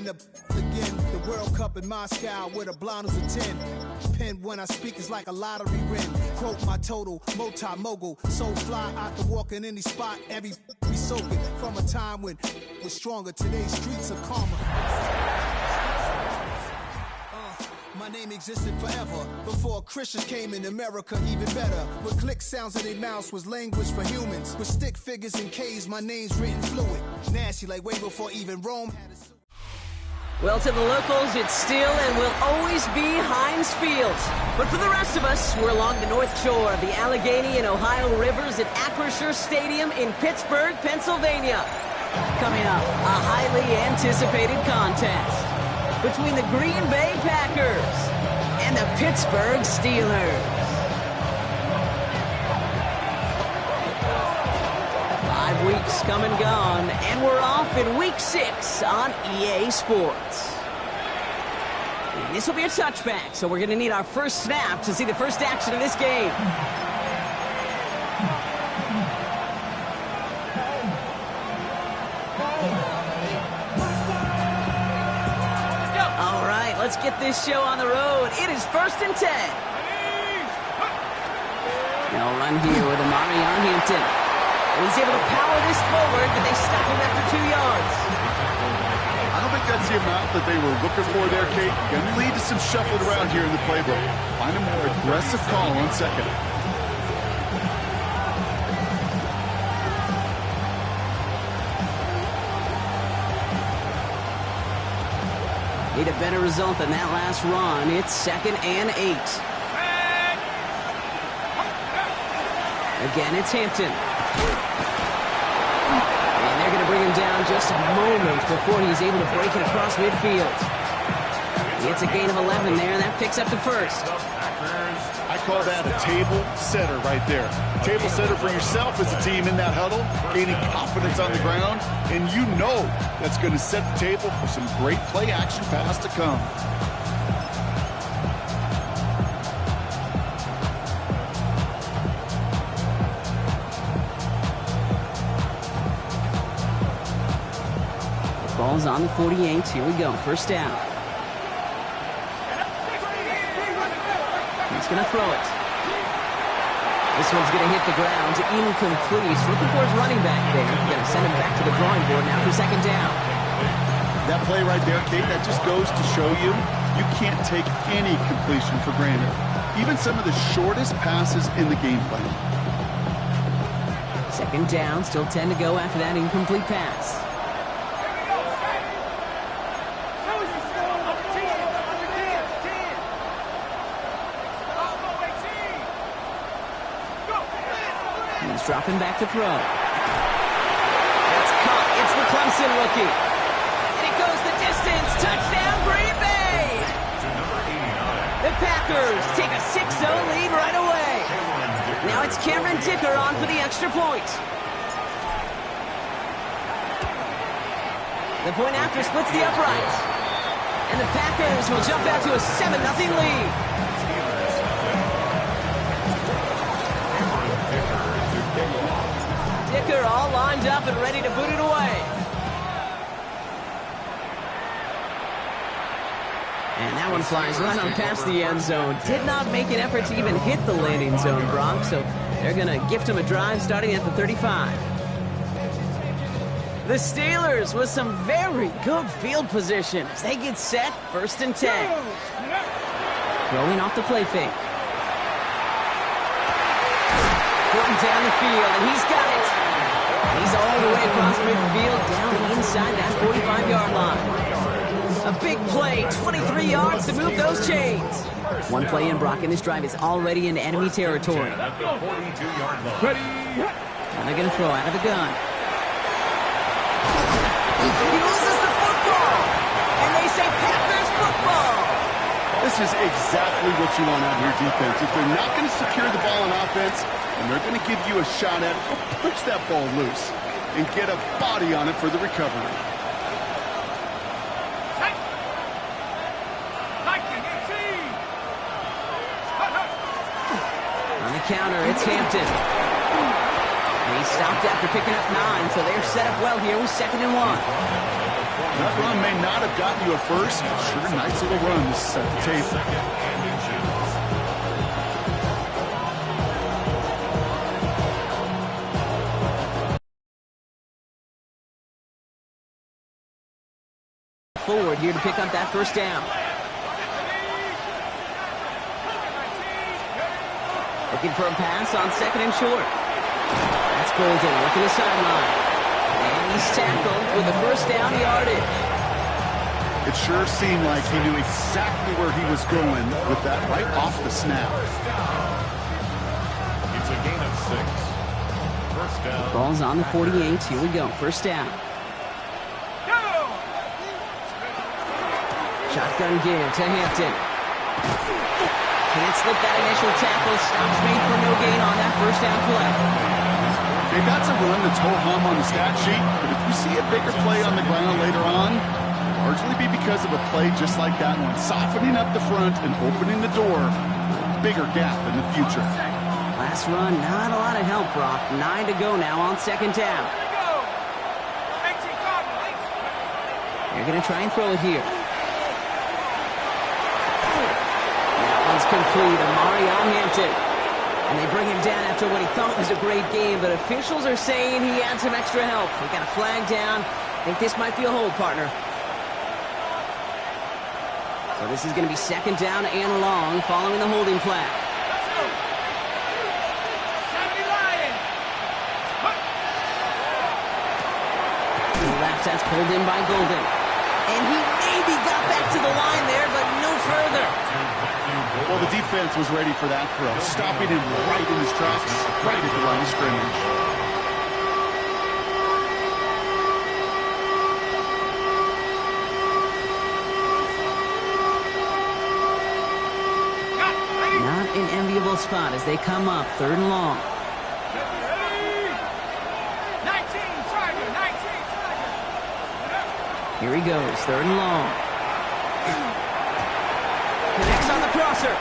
in the again, the World Cup in Moscow with a blonde who's a 10. Pen when I speak is like a lottery win. Quote my total, multi-mogul. So fly, I can walk in any spot, every be soaking. From a time when was stronger, today's streets are calmer. My name existed forever, before Christians came in America, even better. With click sounds in their mouths was language for humans. With stick figures and K's, my name's written fluid. Nasty like way before even Rome had a... Well, to the locals, it's still and will always be Heinz Field. But for the rest of us, we're along the north shore of the Allegheny and Ohio rivers at Acrisure Stadium in Pittsburgh, Pennsylvania. Coming up, a highly anticipated contest between the Green Bay Packers and the Pittsburgh Steelers. 5 weeks come and gone, and we're off in Week 6 on EA Sports. And this will be a touchback, so we're going to need our first snap to see the first action of this game. All right, let's get this show on the road. It is 1st and 10. They'll run here with Amarion Hampton. And he's able to power this forward, but they stop him after 2 yards. I don't think that's the amount that they were looking for there, Kate. Going to lead to some shuffling around here in the playbook. Find a more aggressive call on second. Need a better result than that last run. It's 2nd and 8. Again, it's Hampton. And they're going to bring him down just a moment before he's able to break it across midfield. It's a gain of 11 there, and that picks up the first. I call that a table setter right there. Table setter for yourself as a team in that huddle, gaining confidence on the ground, and you know that's going to set the table for some great play action pass to come. Ball's on the 48. Here we go. First down. He's going to throw it. This one's going to hit the ground. Incomplete. He's looking for his running back there. Going to send him back to the drawing board now for 2nd down. That play right there, Kate, that just goes to show you can't take any completion for granted. Even some of the shortest passes in the game plan. 2nd down. Still 10 to go after that incomplete pass. He's dropping back to throw. That's caught. It's the Clemson rookie. And it goes the distance. Touchdown, Green Bay! The Packers take a 6-0 lead right away. Now it's Cameron Dicker on for the extra point. The point after splits the upright. And the Packers will jump out to a 7-0 lead. Dicker all lined up and ready to boot it away. And that one flies right on past the end zone. Did not make an effort to even hit the landing zone, Bronx, so they're going to gift him a drive starting at the 35. The Steelers with some very good field position as they get set, 1st and 10. Throwing off the play fake. Putting down the field, and he's got it. He's all the way across midfield, down inside that 45-yard line. A big play, 23 yards to move those chains. One play in, Brock, and this drive is already into enemy territory. And they're going to throw out of the gun. He loses the football, and they say Packers football. This is exactly what you want out of your defense. If they're not going to secure the ball on offense, and they're going to give you a shot at it, push that ball loose and get a body on it for the recovery. On the counter, it's Hampton. And he stopped after picking up 9, so they're set up well here with 2nd and 1. That run may not have gotten you a first, but sure, nice little run to set the table. Forward here to pick up that first down. Looking for a pass on second and short. That's Golden working the sideline. And he's tackled with the first down yardage. It sure seemed like he knew exactly where he was going with that right off the snap. It's a gain of 6. First down. Ball's on the 48. Here we go. First down. Shotgun give to Hampton. Can't slip that initial tackle. Stops made for no gain on that first down play. Okay, that's a run that's ho-hum on the stat sheet, but if you see a bigger play on the ground later on, largely be because of a play just like that one, softening up the front and opening the door for a bigger gap in the future. Last run, not a lot of help, Brock. 9 to go now on second down. They're going to try and throw it here. Complete, Amari on Hampton. And they bring him down after what he thought was a great game, but officials are saying he had some extra help. We got a flag down. I think this might be a hold, partner. So this is going to be second down and long following the holding flag. To the left, that's pulled in by Golden. And he maybe got back to the line there, but no further. Well, the defense was ready for that throw, stopping him right in his tracks, right at the line of scrimmage. Not an enviable spot as they come up, third and long. 19. Here he goes, third and long. Connects on the crosser.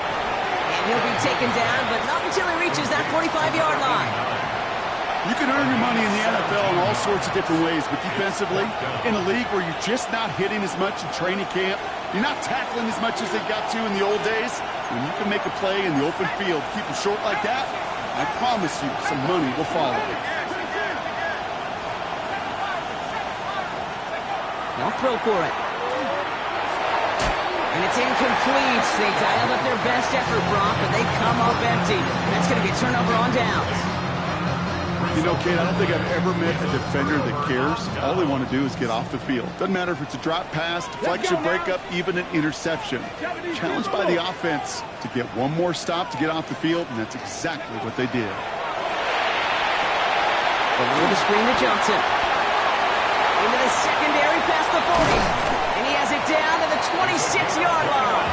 And he'll be taken down, but not until he reaches that 45-yard line. You can earn your money in the NFL in all sorts of different ways, but defensively, in a league where you're just not hitting as much in training camp, you're not tackling as much as they got to in the old days, when you can make a play in the open field, keep them short like that, I promise you some money will follow. They'll throw for it. And it's incomplete. They dialed up their best effort, Brock, but they come up empty. That's going to be a turnover on downs. You know, Kate, I don't think I've ever met a defender that cares. All they want to do is get off the field. Doesn't matter if it's a drop pass, deflection, breakup, even an interception. Challenged by the offense to get one more stop to get off the field, and that's exactly what they did. Over the screen to Johnson. Into the secondary past the 40. And he has it down to the 26-yard line.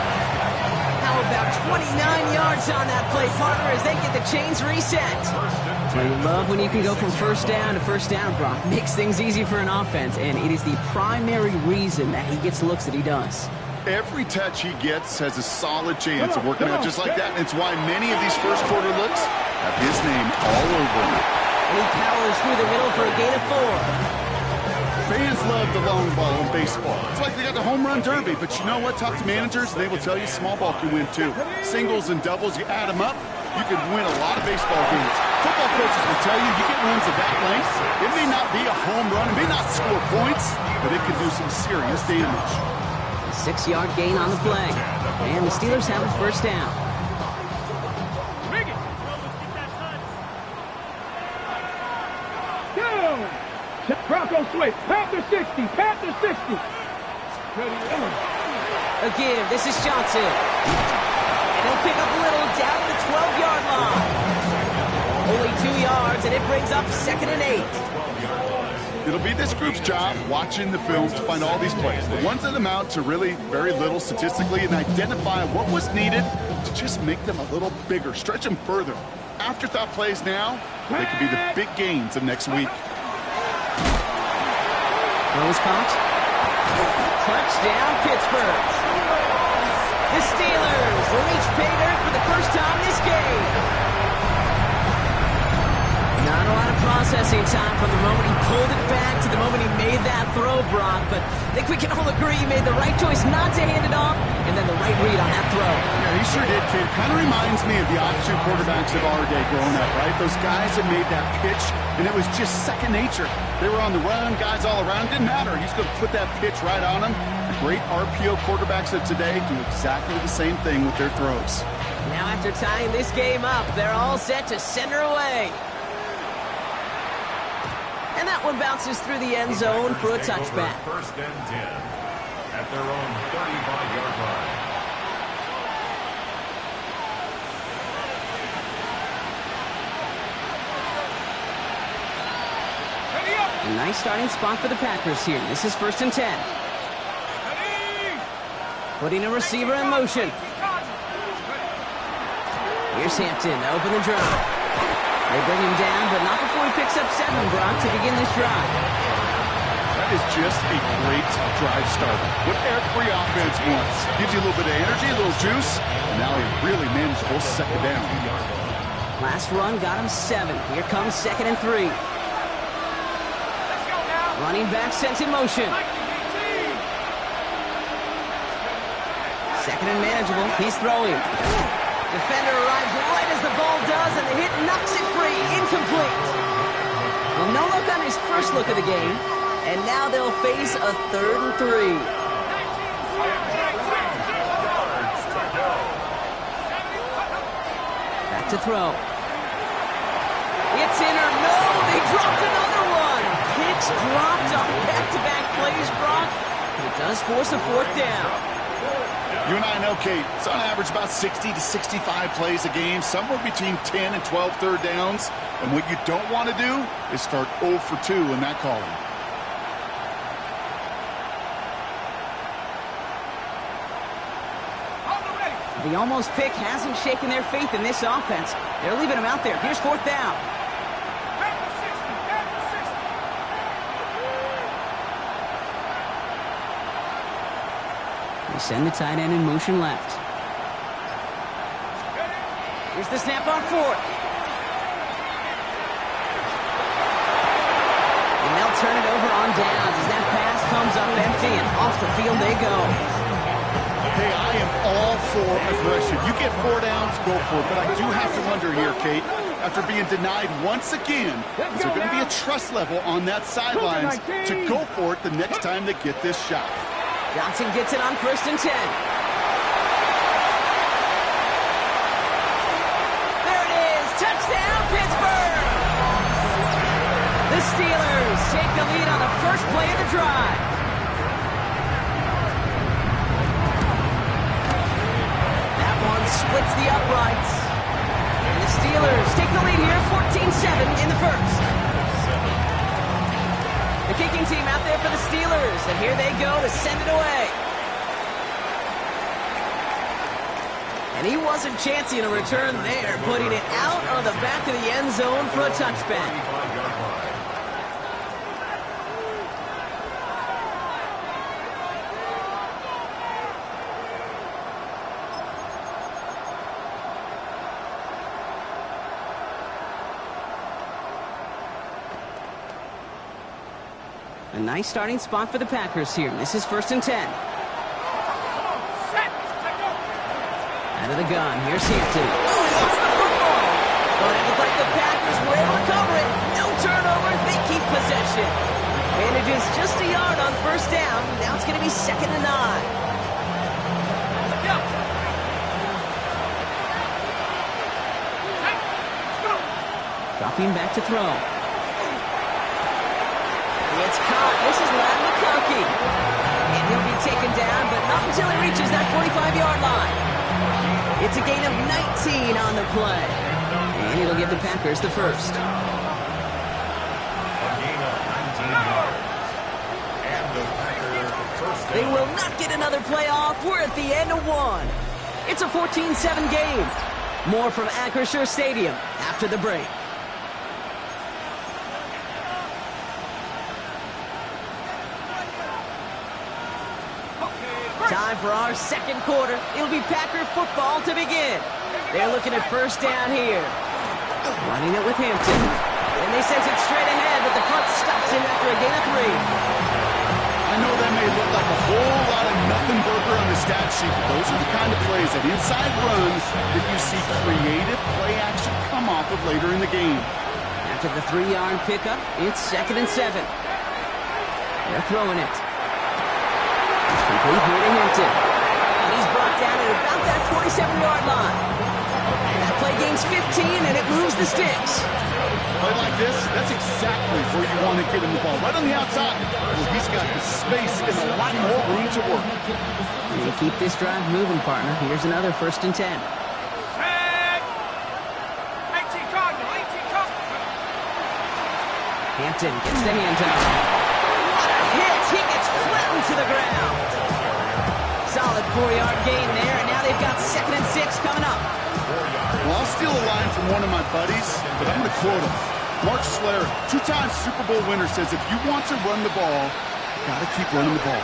How about 29 yards on that play, partner, as they get the chains reset. Well, you love when you can go from first down to first down, Brock. Makes things easy for an offense, and it is the primary reason that he gets looks that he does. Every touch he gets has a solid chance of working out just like that, and it's why many of these first quarter looks have his name all over them. And he powers through the middle for a gain of 4. Fans love the long ball in baseball. It's like they got the home run derby, but you know what? Talk to managers, and they will tell you small ball can win too. Singles and doubles, you add them up, you can win a lot of baseball games. Football coaches will tell you get runs of that length. It may not be a home run, it may not score points, but it can do some serious damage. A 6-yard gain on the play. And the Steelers have a first down. Bronco switch. Panther 60. Panther 60. Again, this is Johnson. And he'll pick up a little down to the 12-yard line. Only 2 yards, and it brings up 2nd and 8. It'll be this group's job watching the film to find all these plays. The ones that amount to really very little statistically and identify what was needed to just make them a little bigger, stretch them further. Afterthought plays now, they could be the big gains of next week. Rose caught. Touchdown, Pittsburgh. The Steelers will reach pay dirt for the first time this game. Not a lot of processing time from the moment he pulled it back to the moment he made that throw, Brock. But I think we can all agree he made the right choice not to hand it off, and then the right read on that throw. Yeah, he sure did, kid. Kind of reminds me of the option quarterbacks of our day growing up, right? Those guys that made that pitch, and it was just second nature. They were on the run, guys all around. Didn't matter. He's going to put that pitch right on them. The great RPO quarterbacks of today do exactly the same thing with their throws. Now after tying this game up, they're all set to send her away. And that one bounces through the end zone for a touchback. First and 10 at their own 35-yard line. A nice starting spot for the Packers here. This is first and 10. Putting a receiver in motion. Here's Hampton to open the drive. They bring him down, but not before he picks up 7, Brock, to begin this drive. That is just a great drive starter. What every offense wants. Gives you a little bit of energy, a little juice, and now a really manageable second down. Last run got him 7. Here comes second and 3. Running back sent in motion. Second and manageable. He's throwing. Defender arrives right as the ball does, and the hit knocks it free. Incomplete. Well, no look on his first look of the game, and now they'll face a 3rd and 3. Back to throw. It's in or no, they dropped another one. Picks dropped on back-to-back plays, Brock. It does force a 4th down. You and I know, Kate, it's on average about 60 to 65 plays a game, somewhere between 10 and 12 third downs. And what you don't want to do is start 0 for 2 in that calling. The almost pick hasn't shaken their faith in this offense. They're leaving him out there. Here's 4th down. They send the tight end in motion left. Here's the snap on 4th. And they'll turn it over on downs as that pass comes up empty, and off the field they go. Hey, I am all for aggression. You get 4 downs, go for it. But I do have to wonder here, Kate, after being denied once again, is there going to be a trust level on that sidelines to go for it the next time they get this shot? Johnson gets it on 1st and 10. There it is. Touchdown, Pittsburgh! The Steelers take the lead on the first play of the drive. That one splits the uprights. And the Steelers take the lead here, 14-7 in the first. The kicking team out there for the Steelers, and here they go to send it away. And he wasn't chancing a return there, putting it out on the back of the end zone for a touchback. A nice starting spot for the Packers here. This is 1st and 10. Out of the gun. Here's Hampton. Oh, he lost the football. But it looked like the Packers were able to cover it. No turnover. They keep possession. Advantage is just a yard on 1st down. Now it's going to be 2nd and 9. Dropping back to throw. It's caught. This is Ladd McConkey. And he'll be taken down, but not until he reaches that 45-yard line. It's a gain of 19 on the play. And it'll give the Packers the first. A gain of 19 yards. And the Packers first down. They will not get another playoff. We're at the end of one. It's a 14-7 game. More from Acrisure Stadium after the break. Time for our second quarter. It'll be Packer football to begin. They're looking at 1st down here. Running it with Hampton. And they sent it straight ahead, but the front stops him after a gain of 3. I know that may look like a whole lot of nothing burger on the stat sheet, but those are the kind of plays, that inside run, that you see creative play action come off of later in the game. After the 3-yard pickup, it's 2nd and 7. They're throwing it. Complete here to Hampton. And he's brought down at about that 27-yard line. That play gains 15, and it moves the sticks. Play like this, that's exactly where you want to get him the ball. Right on the outside, where he's got the space and a lot more room to work. And keep this drive moving, partner. Here's another 1st and 10. Hampton gets the handoff. What a hit! He gets flattened to the ground. Solid 4-yard gain there, and now they've got 2nd and 6 coming up. Well, I'll steal a line from one of my buddies, but I'm going to quote him. Mark Schlereth, 2-time Super Bowl winner, says if you want to run the ball, you got to keep running the ball.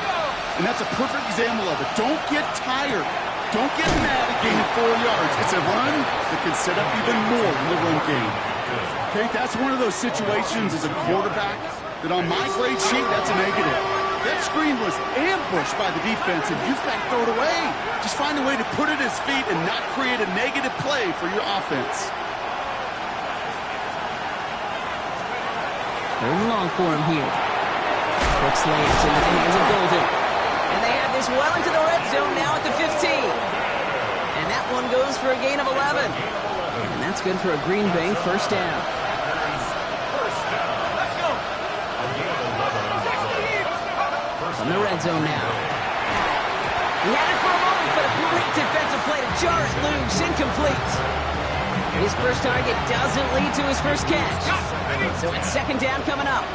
And that's a perfect example of it. Don't get tired. Don't get mad at gaining 4 yards. It's a run that can set up even more in the run game. Okay, that's one of those situations as a quarterback that on my grade sheet, that's a negative. That screen was ambushed by the defense, and you've got to throw it away. Just find a way to put it at his feet and not create a negative play for your offense. 3rd and long for him here. Quick slants into the hands of Golden. And they have this well into the red zone now at the 15. And that one goes for a gain of 11. And that's good for a Green Bay 1st down. From the red zone now. He had it for a moment, but a great defensive play to jar it loose. Incomplete. His first target doesn't lead to his first catch. So it's 2nd down coming up.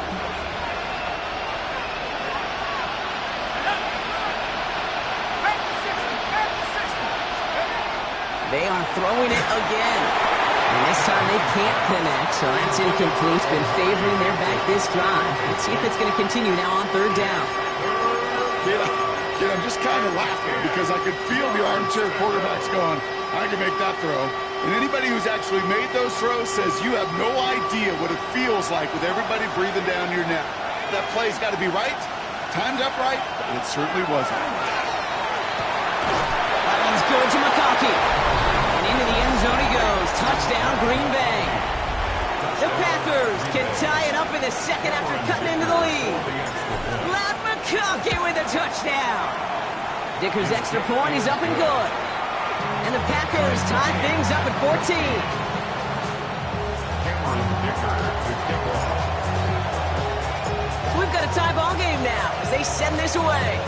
They are throwing it again. And this time they can't connect, so that's incomplete. Been favoring their back this drive. Let's see if it's going to continue now on 3rd down. Kid, I'm just kind of laughing because I could feel the armchair quarterbacks going, I can make that throw. And anybody who's actually made those throws says you have no idea what it feels like with everybody breathing down your neck. That play's got to be right, timed up right, and it certainly wasn't. That one's good to McConkey. And into the end zone he goes. Touchdown, Green Bay. The Packers can tie it up in the 2nd after cutting into the lead. Ladd McConkey with a touchdown. Dicker's extra point is up and good. And the Packers tie things up at 14. So we've got a tie ball game now as they send this away.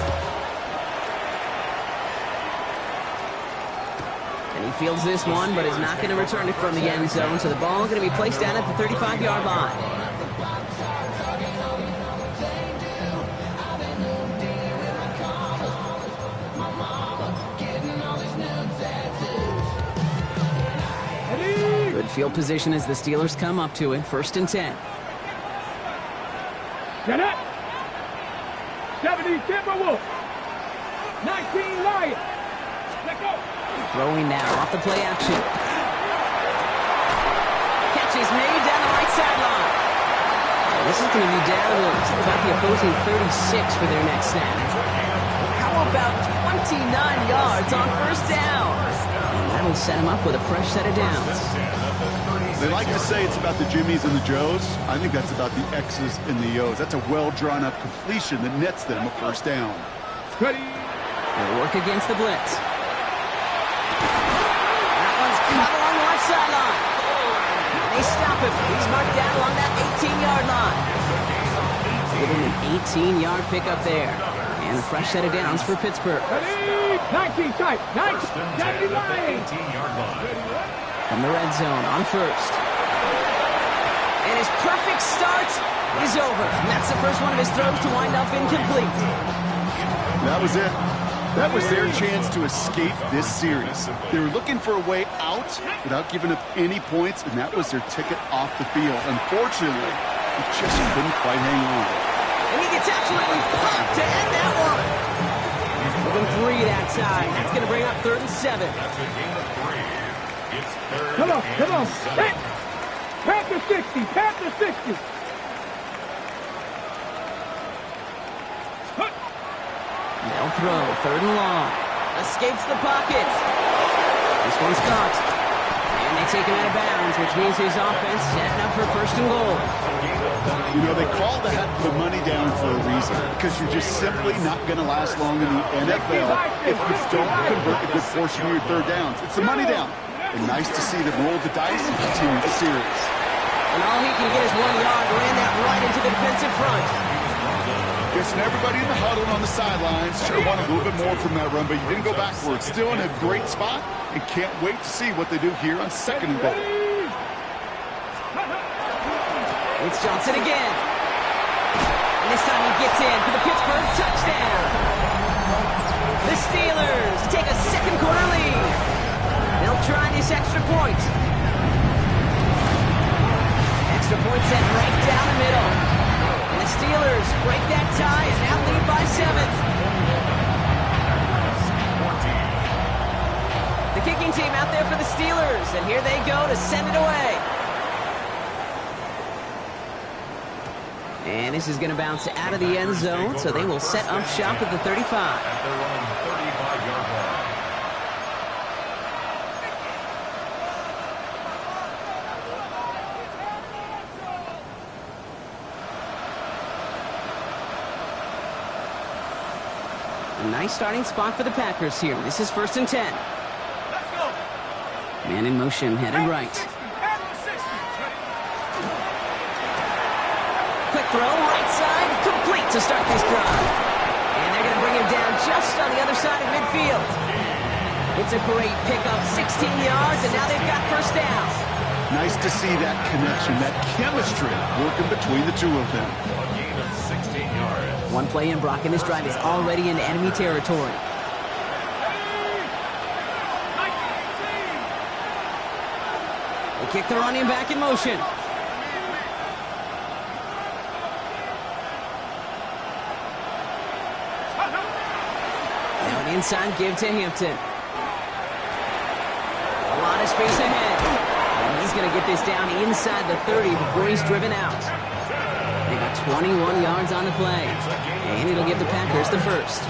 And he fields this one, but is not going to return it from the end zone. So the ball is going to be placed down at the 35-yard line. Good field position as the Steelers come up to it. 1st and 10. Get up. 70 Timberwolves. 19 Lions. Let go. Throwing now off the play action. Catch is made down the right sideline. And this is going to be down to about the opposing 36 for their next snap. How about 29 yards on 1st down? And that'll set him up with a fresh set of downs. They like to say it's about the Jimmies and the Joes. I think that's about the X's and the O's. That's a well-drawn-up completion that nets them a 1st down. Ready. They'll work against the blitz. That one's cut along the left sideline. And they stop him. He's marked down along that 18-yard line. Giving an 18-yard pickup there. And a fresh set of downs for Pittsburgh. Ready. 19 tight. 19. 70 Lions. From the red zone on 1st. And his perfect start is over. And that's the first one of his throws to wind up incomplete. That was it. That was their chance to escape this series. They were looking for a way out without giving up any points, and that was their ticket off the field. Unfortunately, it just couldn't quite hang on. And he gets absolutely popped to end that one. Within 3 that time. That's going to bring up 3rd and 7. Come on. Hey. Panther 60. Panther 60. They'll throw. 3rd and long. Escapes the pocket. This one's caught. And they take him out of bounds, which means his offense setting up for 1st and goal. You know, they call that the money down for a reason, because you're just simply not going to last long in the NFL if you don't convert a good portion of your 3rd downs. It's the money down. And nice to see them roll the dice and continue the series. And all he can get is 1 yard, ran that right into the defensive front. Guessing everybody in the huddle on the sidelines sure wanted a little bit more from that run, but you didn't go backwards. Still in a great spot, and can't wait to see what they do here on 2nd and goal. It's Johnson again. And this time he gets in for the Pittsburgh touchdown. The Steelers take a 2nd quarter lead. They'll try this extra point. Extra point set right down the middle. And the Steelers break that tie and now lead by 7. The kicking team out there for the Steelers, and here they go to send it away. And this is going to bounce out of the end zone, so they will set up shop at the 35. At their own 35-yard line. A nice starting spot for the Packers here. This is 1st and 10. Man in motion, headed right. Quick throw, right side, complete to start this drive. And they're going to bring him down just on the other side of midfield. It's a great pickup, 16 yards, and now they've got 1st down. Nice to see that connection, that chemistry working between the two of them. A gain of 16 yards. One play in, Brock, and this drive is already into enemy territory. They kick the running back in motion. Now an inside give to Hampton. A lot of space ahead. And he's going to get this down inside the 30 before he's driven out. They got 21 yards on the play. And it'll give the Packers the 1st.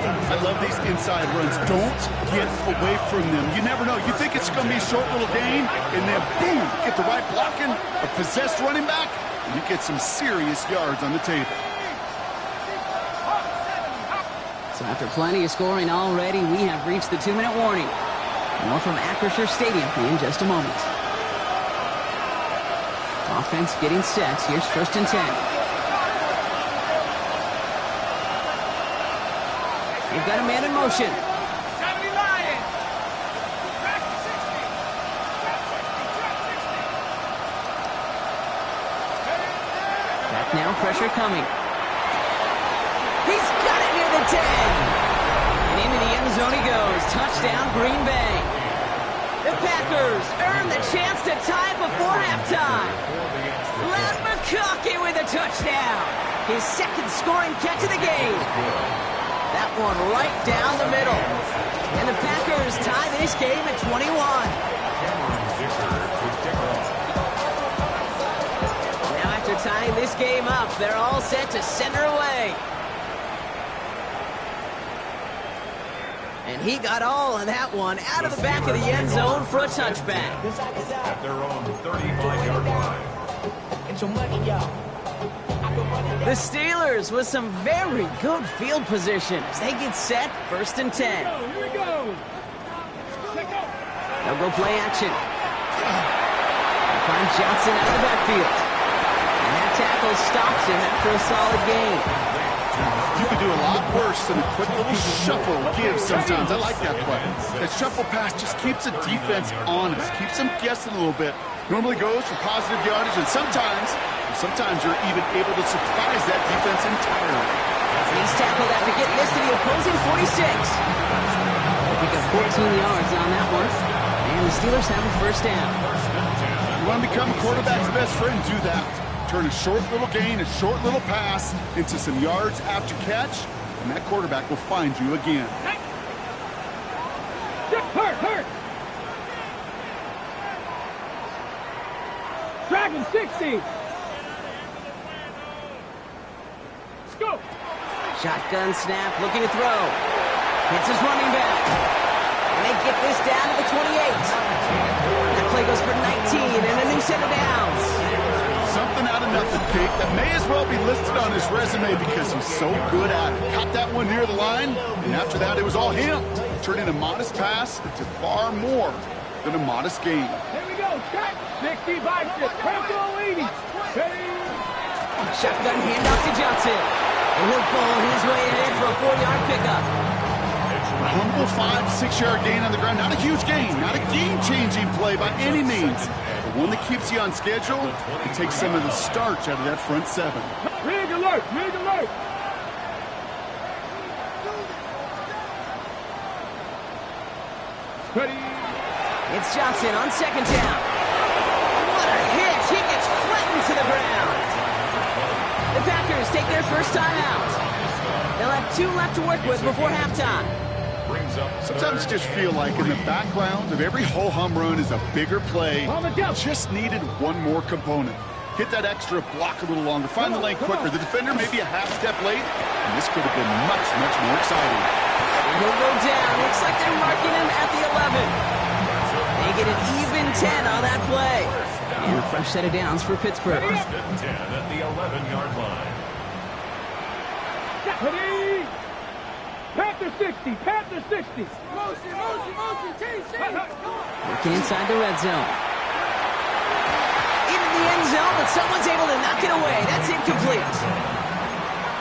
I love these inside runs. Don't get away from them. You never know. You think it's going to be a short little gain, and then boom, get the right blocking, a possessed running back, and you get some serious yards on the table. So after plenty of scoring already, we have reached the 2-minute warning. More from Acrisure Stadium in just a moment. Offense getting set. Here's 1st and 10. They've got a man in motion. Back now, pressure coming. He's got it near the 10. And into the end zone he goes. Touchdown, Green Bay. The Packers earn the chance to tie before halftime. Ladd McConkey with a touchdown. His 2nd scoring catch of the game. That one right down the middle. And the Packers tie this game at 21. Now after tying this game up, they're all set to send her away. And he got all of that one out of the back of the end zone for a touchback. At their own 35-yard line. The Steelers with some very good field position as they get set, 1st and 10. Here we go. They'll go play action. Find Johnson out of the backfield. And that tackle stops him after a solid gain. You can do a lot worse than a quick little shuffle give sometimes. I like that play. That shuffle pass just keeps the defense honest, keeps them guessing a little bit. Normally goes for positive yardage, and sometimes you're even able to surprise that defense entirely. He's tackled after getting this to the opposing 46. They pick up 14 yards on that one. And the Steelers have a 1st down. You want to become a quarterback's best friend? Do that. Turn a short little gain, a short little pass into some yards after catch, and that quarterback will find you again. Hurt. Dragon 60. Go. Shotgun snap, looking to throw. Hits his running back. And they get this down to the 28. That play goes for 19 and a new set of downs. Something out of nothing, Kate, that may as well be listed on his resume because he's so good at it. Caught that one near the line, and after that, it was all him. Turning a modest pass into far more than a modest gain. Here we go. Shot. 60 bicep. Purple 80. Ready. Shotgun handoff to Johnson. And he'll ball his way ahead for a 4-yard pickup. A humble 5 to 6 yard gain on the ground. Not a huge gain, not a game-changing play by any means. But one that keeps you on schedule and takes some of the starch out of that front seven. Rig alert. Rig alert. Ready. It's Johnson on second down. What a hit. He gets flattened to the ground. The Packers take their first time out. They'll have 2 left to work with before halftime. Sometimes you just feel like in the background of every ho-hum run is a bigger play. Just needed one more component. Hit that extra block a little longer. Find the lane quicker. The defender may be a half step late, and this could have been much, much more exciting. And he'll go down. Looks like they're marking him at the 11. They get an even 10 on that play. And a fresh set of downs for Pittsburgh. First and 10 at the 11-yard line. Ready. Panther 60. Panther 60. Motion, TC. Working inside the red zone. Into the end zone, but someone's able to knock it away. That's incomplete.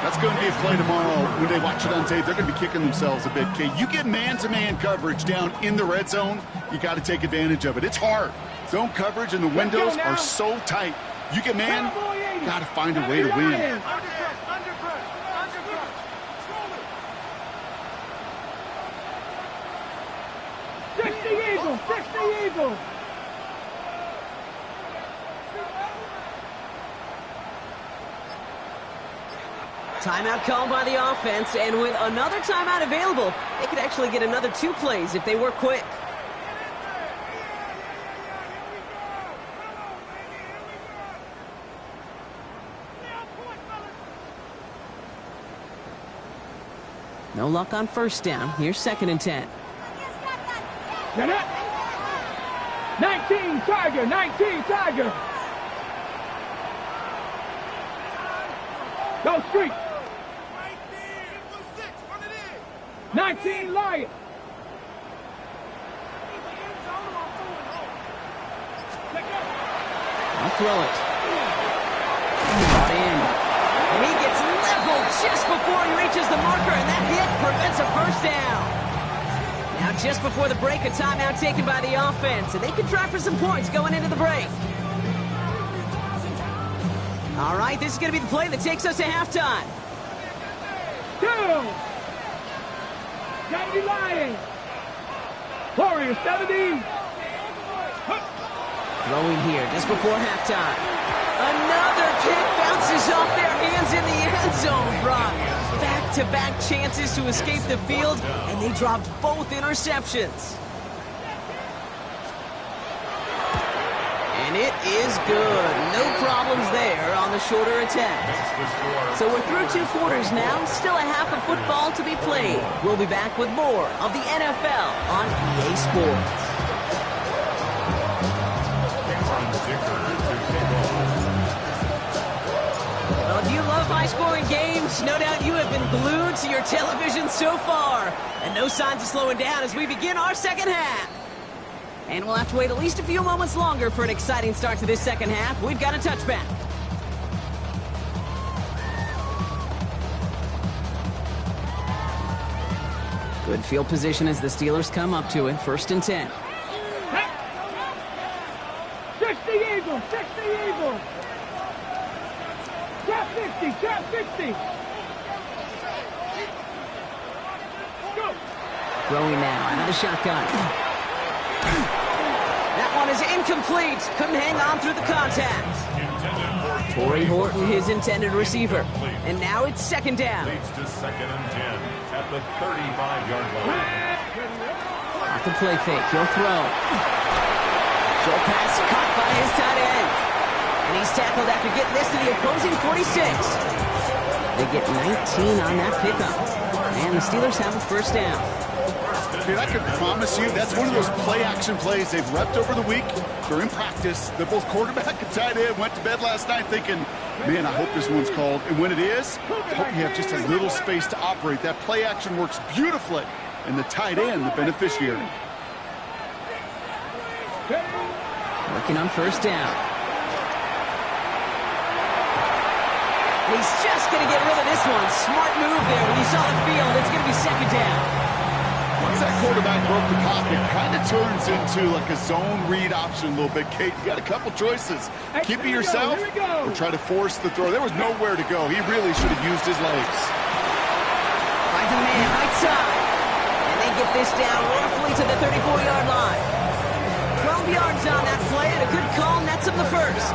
That's going to be a play tomorrow. When they watch it on tape, they're going to be kicking themselves a bit, Kate. You get man-to-man coverage down in the red zone, you got to take advantage of it. It's hard. Zone coverage and the windows are so tight. You get man, got to find a way to win. Eagle. Timeout called by the offense, and with another timeout available, they could actually get another 2 plays if they work quick. No luck on first down. Here's second and 10. 19 Tiger, 19 Tiger. Go street. 19 Lion. I'll throw it. Brought in. And he gets leveled just before he reaches the marker, and that hit prevents a first down. Now, just before the break, a timeout taken by the offense, and they can try for some points going into the break. All right, this is going to be the play that takes us to halftime. Two. Gotta be lying. Warrior 70. Throwing here just before halftime. Another kick bounces off their hands in the end zone, Brock. Back-to-back chances to escape the field, and they dropped both interceptions. And it is good. No problems there on the shorter attempt. So we're through 2 quarters now. Still a half of football to be played. We'll be back with more of the NFL on EA Sports. Well, if you love high-scoring games, no doubt you have been glued to your television so far. And no signs of slowing down as we begin our second half. And we'll have to wait at least a few moments longer for an exciting start to this second half. We've got a touchback. Good field position as the Steelers come up to it. First and 10. 60 Eagles, 60 Eagles. Trap 60, trap 60. Go. Throwing now out of the shotgun. That one is incomplete. Couldn't hang on through the contact. Torrey Horton, his intended receiver. And now it's second down. Leads to second and 10 at the 35-yard line. Off the play fake, he'll throw. Short pass caught by his tight end. And he's tackled after getting this to the opposing 46. They get 19 on that pickup. And the Steelers have a first down. Dude, I can promise you that's one of those play-action plays they've repped over the week during practice. That both quarterback and tight end went to bed last night thinking, man, I hope this one's called. And when it is, I hope you have just a little space to operate. That play-action works beautifully. And the tight end, the beneficiary. Working on first down. He's just going to get rid of this one. Smart move there. When you saw the field, it's going to be second down. Once that quarterback broke the pocket, kind of turns into like a zone read option a little bit. Kate, you got a couple choices. Keep it yourself or try to force the throw. There was nowhere to go. He really should have used his legs. Finds a man right side. And they get this down roughly to the 34-yard line. 12 yards on that play and a good call nets him the first.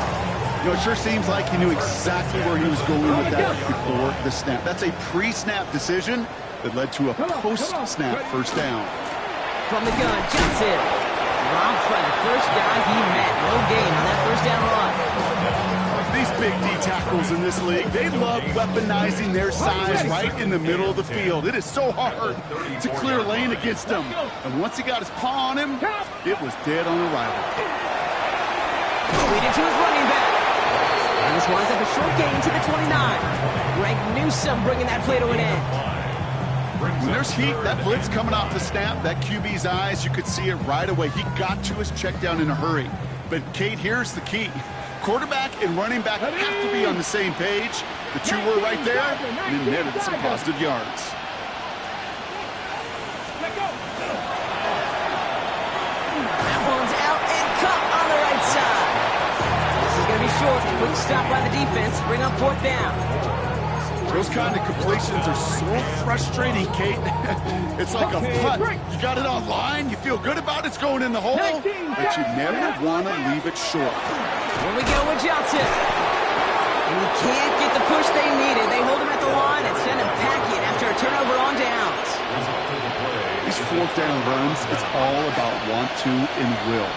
You know, it sure seems like he knew exactly where he was going with that before the snap. That's a pre-snap decision that led to a post-snap first down. From the gun, Johnson. Dropped by the first guy he met. No gain on that first down run. These big D tackles in this league, they love weaponizing their size right in the middle of the field. It is so hard to clear lane against them. And once he got his paw on him, it was dead on arrival. Leading to his running back. And this winds up a short gain to the 29. Greg Newsome bringing that play to an end. When there's heat, that blitz coming off the snap, that QB's eyes, you could see it right away. He got to his check down in a hurry. But, Kate, here's the key. Quarterback and running back have to be on the same page. The two were right there, and it netted some positive yards. That one's out and caught on the right side. This is going to be short. Quick stop by the defense. Bring up fourth down. Those kind of completions are so frustrating, Kate. It's like a putt. You got it on line, you feel good about it's going in the hole, but you never want to leave it short. Here we go with Johnson. And he can't get the push they needed. They hold him at the line and send him packing after a turnover on downs. These fourth down runs, it's all about want to and will.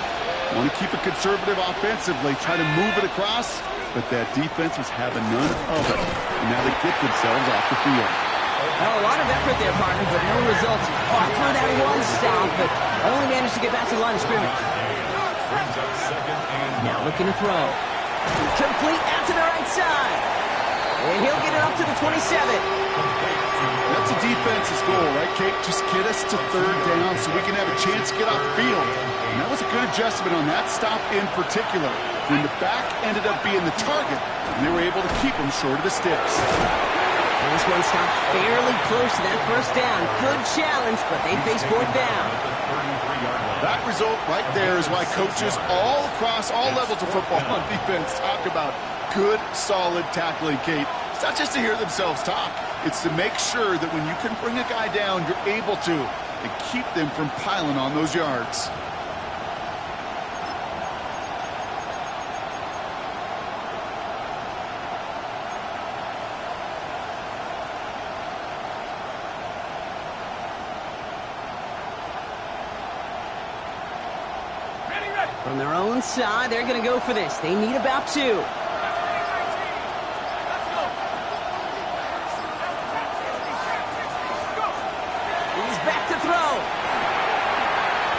Want to keep it conservative offensively, try to move it across, but that defense was having none of it. And now they get themselves off the field. Well, a lot of effort there, partner, but no results. Fought for that one stop, but only managed to get back to the line of scrimmage. Now looking to throw. Complete out to the right side. And he'll get it up to the 27. That's a defense's goal, right, Kate? Just get us to third down so we can have a chance to get off the field. And that was a good adjustment on that stop in particular, when the back ended up being the target, and they were able to keep him short of the sticks. And this one stopped fairly close to that first down. Good challenge, but they face fourth down. That result right there is why coaches all across all levels of football on defense talk about good, solid tackling, Kate. It's not just to hear themselves talk. It's to make sure that when you can bring a guy down, you're able to, and keep them from piling on those yards. From their own side, they're going to go for this. They need about two. He's back to throw.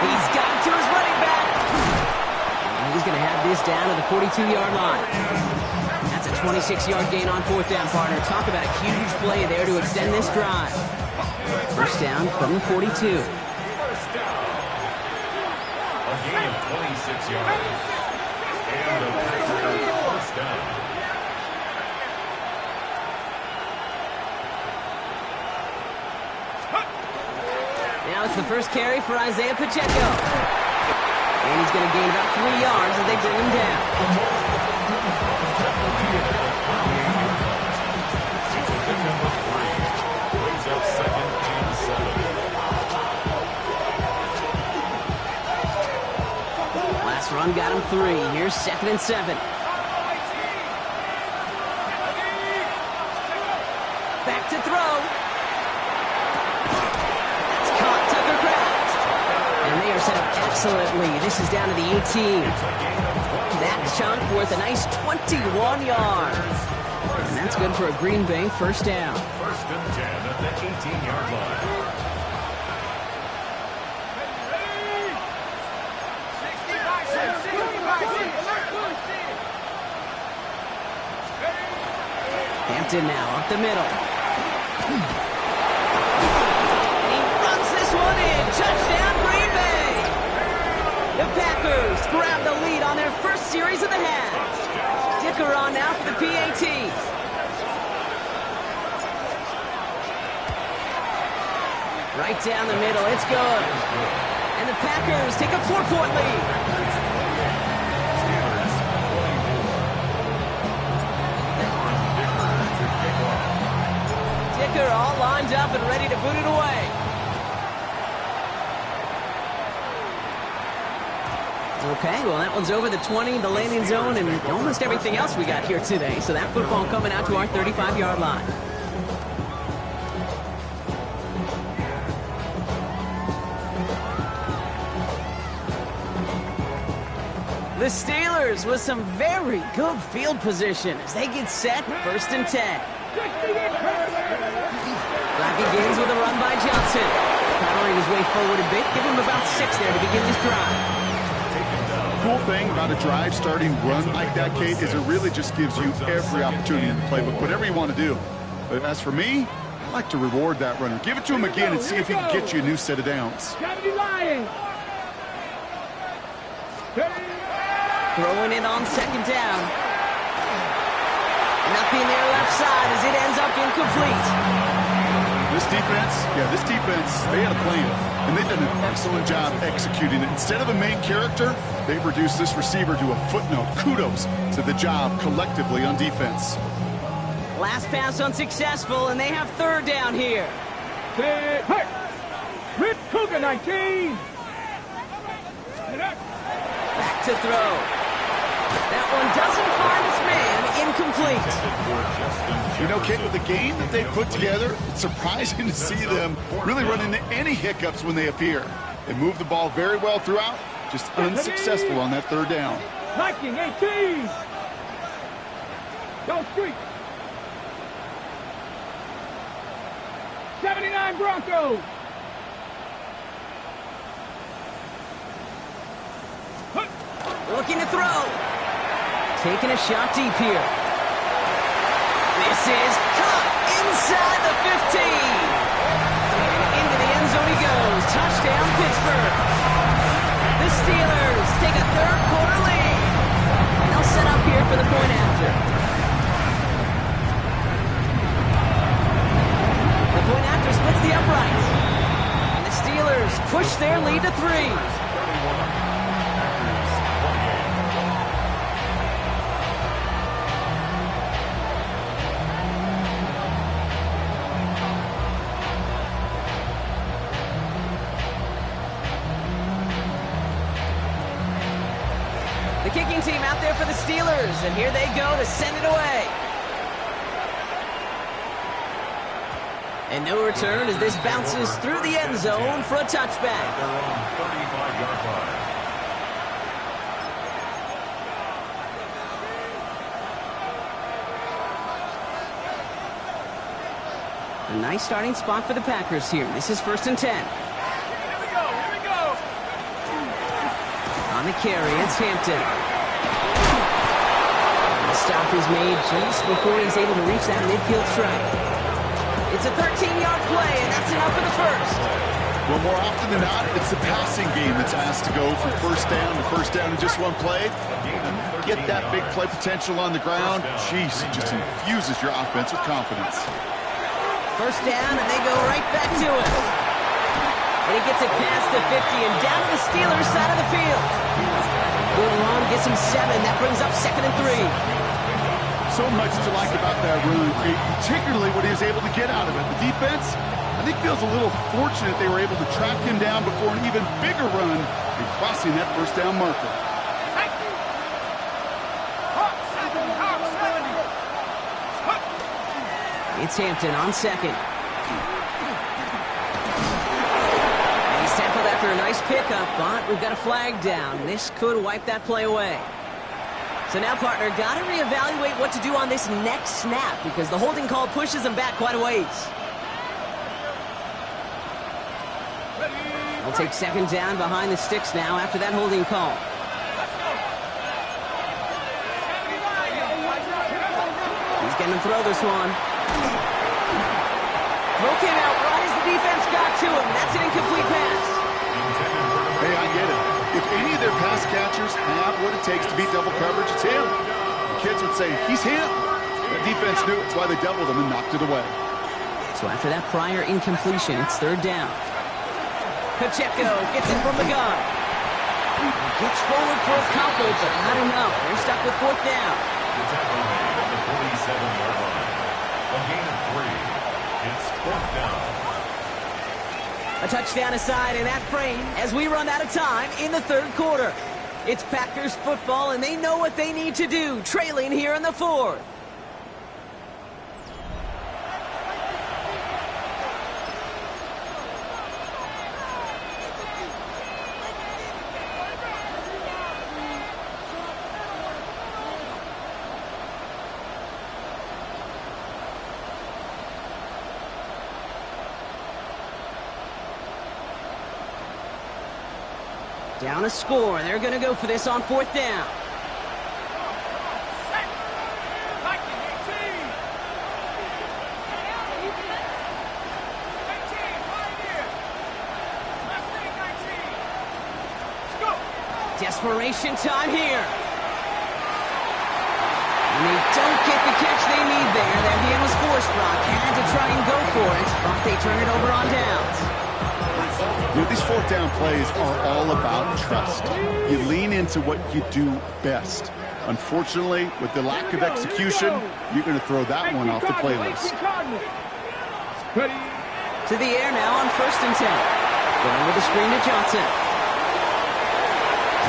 He's got it to his running back. And he's going to have this down to the 42-yard line. That's a 26-yard gain on fourth down, partner. Talk about a huge play there to extend this drive. First down from the 42. A gain of 26 yards. And a first down. Now it's the first carry for Isaiah Pacheco. And he's going to gain about 3 yards as they bring him down. Brings up second and 7. Last run got him 3. Here's second and 7. Back to throw. That's caught Tucker Kraft. And they are set up excellently. This is down to the 18. That chunk worth a nice 21 yards. And that's good for a Green Bay first down. First and 10 at the 18-yard line. Hampton now up the middle. And he runs this one in. Touchdown, Green Bay. The Packers grab the lead on their first series of the half. Dicker on now for the PAT. Right down the middle. It's good. And the Packers take a 4-point lead. Dicker all lined up and ready to boot it away. Okay, well, that one's over the 20, the landing zone, and almost everything else we got here today. So that football coming out to our 35-yard line. The Steelers with some very good field position as they get set, first and 10. Clock begins with a run by Johnson. Powering his way forward a bit. Give him about 6 there to begin this drive. Cool thing about a drive starting run like that, Kate, is it really just gives you every opportunity in the playbook, whatever you want to do. But as for me, I like to reward that runner. Give it to him again and see if he can get you a new set of downs. Throwing it on second down. Nothing there left side as it ends up incomplete. This defense, they had a plan, and they've done an excellent job executing it. Instead of a main character, they've reduced this receiver to a footnote. Kudos to the job collectively on defense. Last pass unsuccessful, and they have third down here. Hey, Rip Cougar 19. Back to throw. That one doesn't find its man. Incomplete. You know, Kate, with the game that they put together, it's surprising to see them really run into any hiccups when they appear. They move the ball very well throughout, just unsuccessful on that third down. Viking 18. Go street. 79 Broncos. Looking to throw. Taking a shot deep here. This is caught inside the 15. And into the end zone he goes. Touchdown, Pittsburgh. The Steelers take a third-quarter lead. And they'll set up here for the point after. The point after splits the uprights. And the Steelers push their lead to 3. Kicking team out there for the Steelers, and here they go to send it away. And no return as this bounces through the end zone for a touchback. They're on 35-yard line. A nice starting spot for the Packers here. This is first and 10. On the carry, it's Hampton. The stop is made just before he's able to reach that midfield strike. It's a 13-yard play, and that's enough for the first. Well, more often than not, it's the passing game that's asked to go from first down to first down in just one play. Get that big play potential on the ground. Jeez, it just infuses your offense with confidence. First down, and they go right back to it. And he gets it past the 50 and down to the Steelers' side of the field. Going along, gets him 7. That brings up second and 3. So much to like about that run, particularly what he was able to get out of it. The defense, I think, feels a little fortunate they were able to track him down before an even bigger run and crossing that first down marker. It's Hampton on second. After a nice pickup, but we've got a flag down. This could wipe that play away. So now, partner, got to reevaluate what to do on this next snap because the holding call pushes them back quite a ways. They'll take second down behind the sticks now after that holding call. He's going to throw this one. Throw came out right as the defense got to him. That's an incomplete pass. Hey, I get it. If any of their pass catchers have what it takes to beat double coverage, it's him. The kids would say, he's him. The defense knew it's why they doubled him and knocked it away. So after that prior incompletion, it's third down. Pacheco gets it from the gun. He gets forward for a couple, but not enough. They're stuck with fourth down. The tackle made at the 47-yard line. A gain of 3. It's fourth down. A touchdown aside in that frame as we run out of time in the third quarter. It's Packers football, and they know what they need to do, trailing here in the fourth. Down a score. They're going to go for this on fourth down. Desperation time here. And they don't get the catch they need there. Their hand was forced. Brock had to try and go for it, but they turn it over on downs. You know, these fourth down plays are all about trust. You lean into what you do best. Unfortunately, with the lack of execution, you're going to throw that one off the playlist. To the air now on 1st and 10. Going with the screen to Johnson.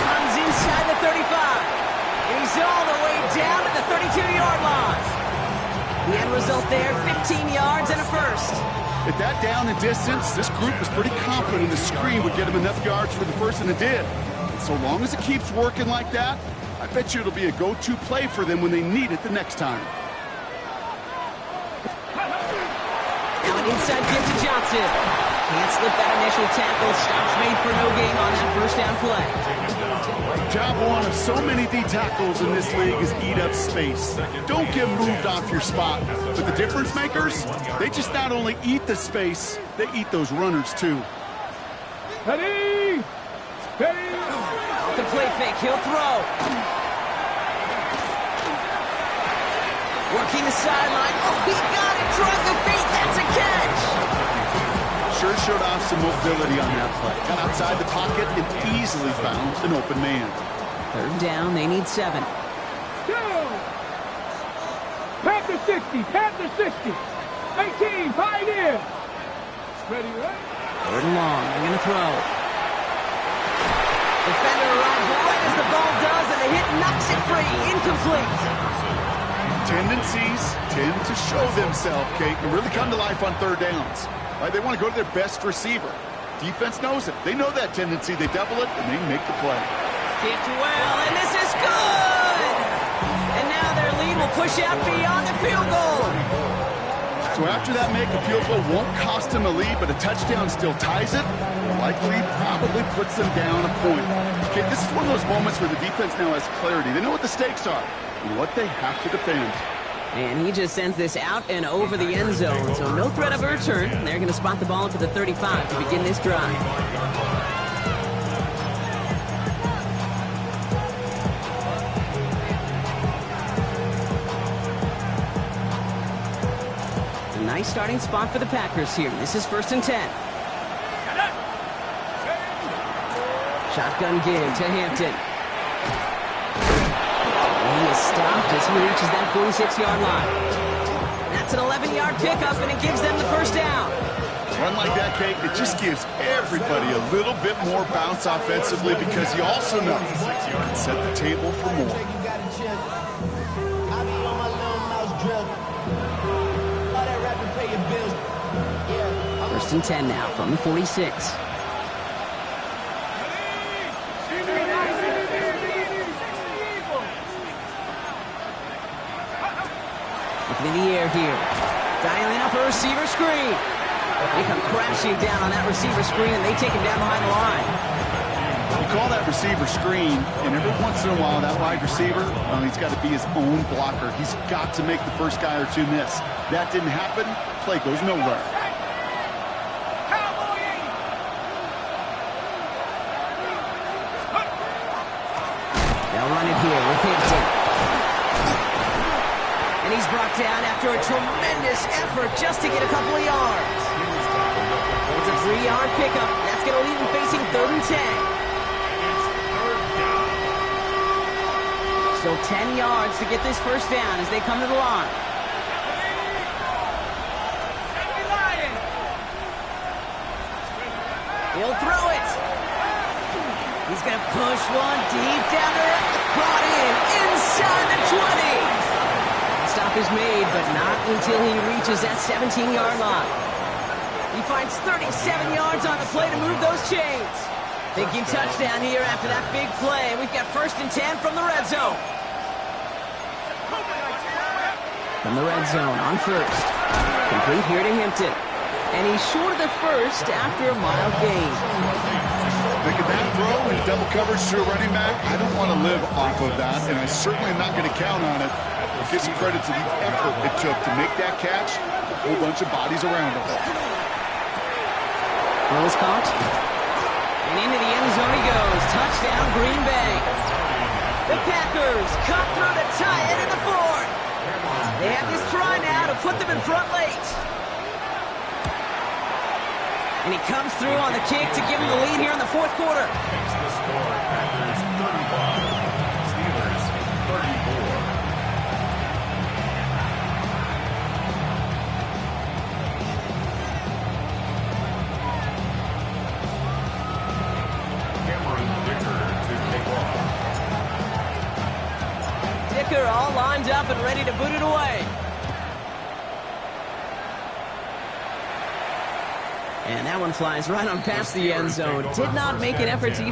Runs inside the 35. And he's all the way down at the 32-yard line. The end result there, 15 yards and a first. At that down and distance, this group was pretty confident the screen would get him enough yards for the first, and it did. And so long as it keeps working like that, I bet you it'll be a go-to play for them when they need it the next time. Now an inside give to Johnson. Can't slip that initial tackle. Stops made for no gain on that first down play. Job one of so many D tackles in this league is eat up space. Don't get moved off your spot. But the difference makers, they just not only eat the space, they eat those runners too. Ready! Ready! Off the play fake, he'll throw. Working the sideline. Oh, he got it. Drug the feet. That's a catch. Sure showed off some mobility on that play. Got outside the pocket and easily found an open man. Third down, they need 7. Go! Panther 60, Panther 60. 18, Pioneer. Ready, right? Third and long, they're going to throw. Defender arrives right as the ball does, and the hit knocks it free. Incomplete. Tendencies tend to show themselves, Kate, and really come to life on third downs. Right? They want to go to their best receiver. Defense knows it. They know that tendency. They double it, and they make the play. Kicked well, and this is good! And now their lead will push out beyond the field goal. So after that make, a field goal won't cost them a lead, but a touchdown still ties it. Likely probably puts them down a point. Okay, this is one of those moments where the defense now has clarity. They know what the stakes are and what they have to defend. And he just sends this out and over the end zone, so no threat of a return. They're going to spot the ball up to the 35 to begin this drive. A nice starting spot for the Packers here. This is 1st and 10. Shotgun give to Hampton. He is stopped as he reaches that 46-yard line. That's an 11-yard pickup, and it gives them the first down. Run like that, Kate, it just gives everybody a little bit more bounce offensively because you also know you can set the table for more. First and 10 now from the 46. In the air here. Dialing up a receiver screen. They come crashing down on that receiver screen, and they take him down behind the line. You call that receiver screen, and every once in a while, that wide receiver, he's got to be his own blocker. He's got to make the first guy or two miss. That didn't happen. Play goes nowhere. They'll run it here with Hinkton. And he's brought down after a tremendous effort just to get a couple of yards. It's a 3-yard pickup. That's going to leave him facing 3rd and 10. Still 10 yards to get this first down as they come to the line. He'll throw it. He's going to push one deep down there. Brought in inside the 20. Stop is made, but not until he reaches that 17-yard line. He finds 37 yards on the play to move those chains. Thinking touchdown here after that big play. We've got 1st and 10 from the red zone. From the red zone on 1st. Complete here to Hinkton. And he's short of the first after a mild gain. Making that throw in double coverage to a running back, I don't want to live off of that, and I certainly am not going to count on it. Give some credit to the effort it took to make that catch. A whole bunch of bodies around him. Ball's caught. And into the end zone he goes. Touchdown, Green Bay. The Packers cut through to tie it in the 4th. They have this try now to put them in front late. And he comes through on the kick to give him the lead here in the 4th quarter. Makes the score Packers 35, Steelers 34. Cameron Dicker to take off. Dicker all lined up and ready to boot it away. And that one flies right on past the end zone. Did not make an effort to